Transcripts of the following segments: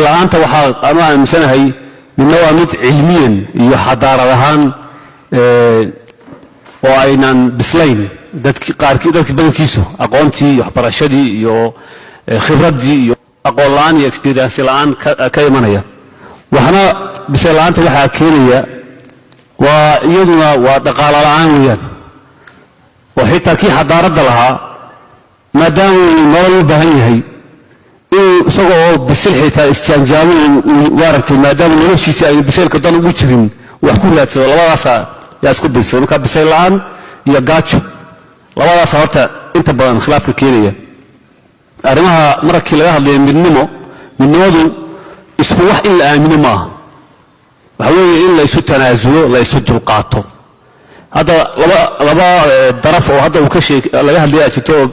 bisayl la'aanta waxaa aanu aaminsanahay midna waa mid cilmiyan iyo xadaarad ahaan oo aynan bislayn dadkii badankiisu aqoontii iyo waxbarashadii iyo khibraddii iyo aqoon la'aan iyo experience la'aan ka imanaya waxna bisayl la'aanta waxaa keenaya waa iyaduna waa dhaqaale la'aan weeyaan oo xitaa kii xadaaradda lahaa maadaama uu nolol u baahan yahay inuu isagoo bisil xitaa isjaanjaabo maaragtay maadaama noloshiisa aynu bisaylka dan ugu jirin wax ku raadsado labadaasaa yaa isku birsada marka bisayl la'aan iyo gaajo labadaasa horta inta badan khilaafka keenaya arrimaha markii laga hadlayo midnimadu isku wax in la aamino ma aha waxa weeye in la isu tanaasulo la isu dulqaato hadda laba daraf oo hadda uu ka laga hadlaya jirto oo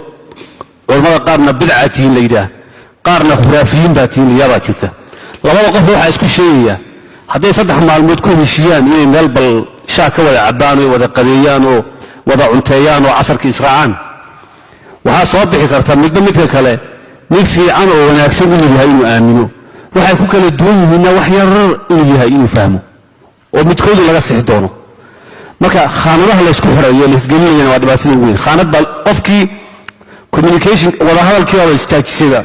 culamada qaarna bidca tihiin la yidhaah qaarna khuraafiyiin baa tihiin layaabaa jirta labada qof waxaa isku sheegaya hadday 3 maalmood ku heshiiyaan inay meel bal shaa ka wada cabbaan oo wada qadeeyaan oo wada cunteeyaan oo casarka israacaan waxaa soo bixi karta midka kale mid fiican oo wanaagsan inuu yahay inuu aamino waxay ku kala duwan yihiinna wax yar inuu yahay inuu fahmo oo midkoodu laga sixi doono marka khaanadaha la isku xirayo la isgelinayana waa dhibaatada ugu weyn khaanad bal qofkii communication wada hadalkii oo istaajisada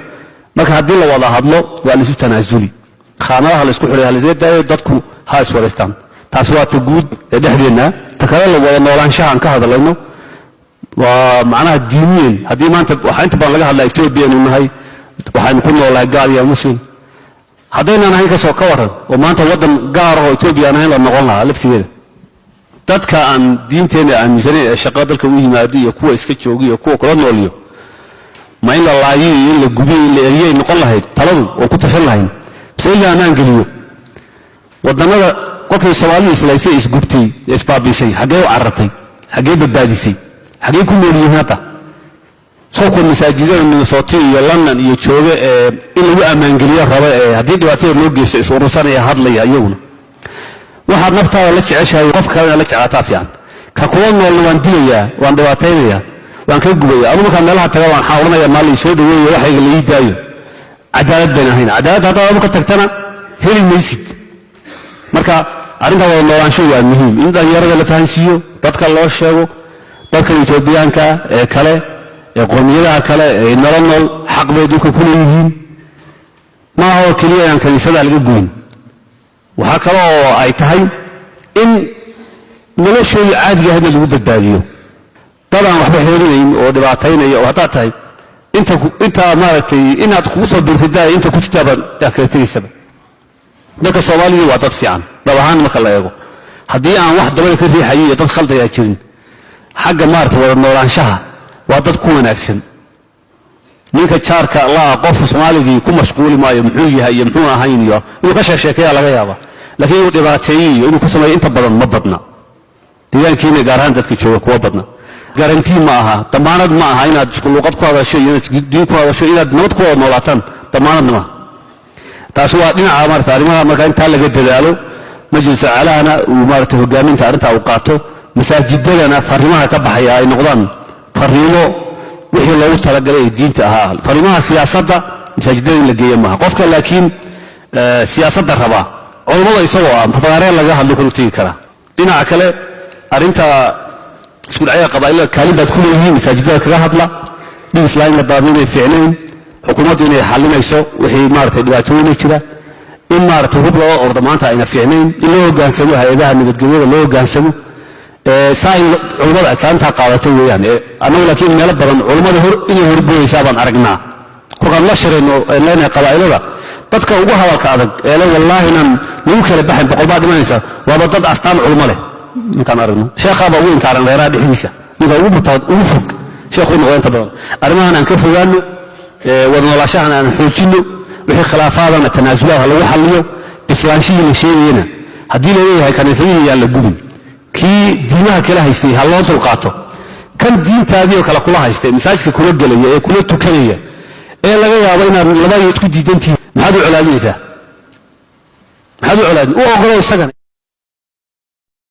marka haddii la wada hadlo waa la isu tanaasuli khaanadaha la isku xirayo la isga daayo dadku ha is wadaystaan taas waa ta guud ee dhexdeena ta kale la wada noolaanshahan ka hadlayno waa macnaha diiniyan haddii maanta waxaa inta badan laga hadlaa Ethiopia inuu nahay waxaynu ku noolahay gaal iyo muslim haddaynan ahayn ka soo ka waran oo maanta waddan gaar ah oo Ethiopia aan ahayn la noqon lahaa laftigeeda dadka aan diinteena aaminsanayn ee shaqada dalka u yimaado iyo kuwa iska jooga iyo kuwa kala nooliyo ma in la laayiyo in la gubiyo in la eriyay noqon lahayd taladu oo ku tashan lahayn bisayl aan geliyo wadannada qofkii Soomaaliya islaysay isgubtay isbaabisay xagee u carartay xagee badbaadisay xagee ku noolyihiin hadda soo ku masaajidada Minnesota iyo London iyo jooga in lagu ammaan geliyo raba haddii dhibaatada loo geysto is urursanaya hadlaya iyaguna waxaad naftaada la jeceshahay qof kalena la jeclaataa fiican ka kuwa noolna waan dilayaa waan dhibaataynayaa waan ka gubayaa anigu markaan meelaha taga waan xawlanayaa maal ii soo dhaweeyo waxayga la ii daayo cadaalad baan ahayn cadaalad haddaad adigu ka tagtana heli maysid marka arrinta wada noolaansho waa muhiim in dhalinyarada la fahansiiyo dadka loo sheego dadka Etoobiyaanka ee kale ee qoomiyadaha kale ee nolol xaq bay dhulka ku leeyihiin ma aha oo keliya aan kaniisada laga goyn waxa kale oo ay tahay in noloshooda caadiga ah lagu badbaadiyo dadaan waxba heerinayn oo dhibaataynaya oo hadaa tahay inta maaragtay inaad kugu soo dirtay inta ku jirtaba kala tegaysaba dadka Soomaaliya waa dad fiican dhawahan marka la eego haddii aan wax dabada ka riixayo iyo dad khaldaya jirin xagga maaragtay wada noolaanshaha waa dad ku wanaagsan ninka jaarka la qof Soomaaliga ku mashquuli maayo muxuu yahay iyo muxuu ahayn iyo inuu ka sheekeeyo laga yaabo laakiin uu dhibaateeyo inuu ku sameeyo inta badan ma badna deegaankiina gaar ahaan dadka jooga kuwa badna garantii ma aha damaanad ma aha inaad isku luqad ku hadasho iyo inaad diin ku hadasho inaad nabad ku wada noolaataan damaanad ma taas waa dhinaca maaragtay arrimaha marka inta laga dadaalo majlis alaana uu maaragtay hogaaminta arrinta uu qaato masaajidadana fariimaha ka baxaya ay noqdaan fariimo wixii loogu talagalay diinta ahaa fariimaha siyaasadda masaajidada in la geeyo maaha qofka laakiin siyaasadda raba culimada isagoo faqaareen laga hadlo karo tigi kara dhinaca kale arrinta isku dhacaya qabaa'ilada kaalin baad ku leeyihiin masaajidada kaga hadla dhig islaamka daabinay fiicnayn xukuumaddu inay xalinayso wixii maaragtay dhibaatooyin jira in maaragtay hub loo ordo maanta ayna fiicnayn in loo hoggaansamo hay'adaha nabadgelyada loo hoggaansamo saay culimada kaanta qaadato weeyaan anagu laakiin meel badan culimada inay horboodaysaa baan aragnaa kuwan la shirayno leena qabaa'ilada dadka ugu hadalka adag ee la wallahi nan lagu kala baxay boqolba dhimanaysa waa dad astaan culimo leh intaan aragno sheekha baa weyn kaaran dheeraad dhixdiisa ninka ugu mutaad ugu fog sheekhu inuu inta badan arrimahan aan ka fogaano wada noolaashahan aan xoojino wixii khilaafaadana tanaasulaha lagu xalliyo islaamshii la sheegayna haddii la leeyahay kaniisadii yaa la gubin kii diimaha kala haystay ha loo dulqaato kan diintaadii oo kala kula haystay masaajidka kula galaya ee kula tukanaya ee laga yaabo inaad labada isku diidantii maxaad u colaadinaysaa maxaad u colaadin u ogolow isagana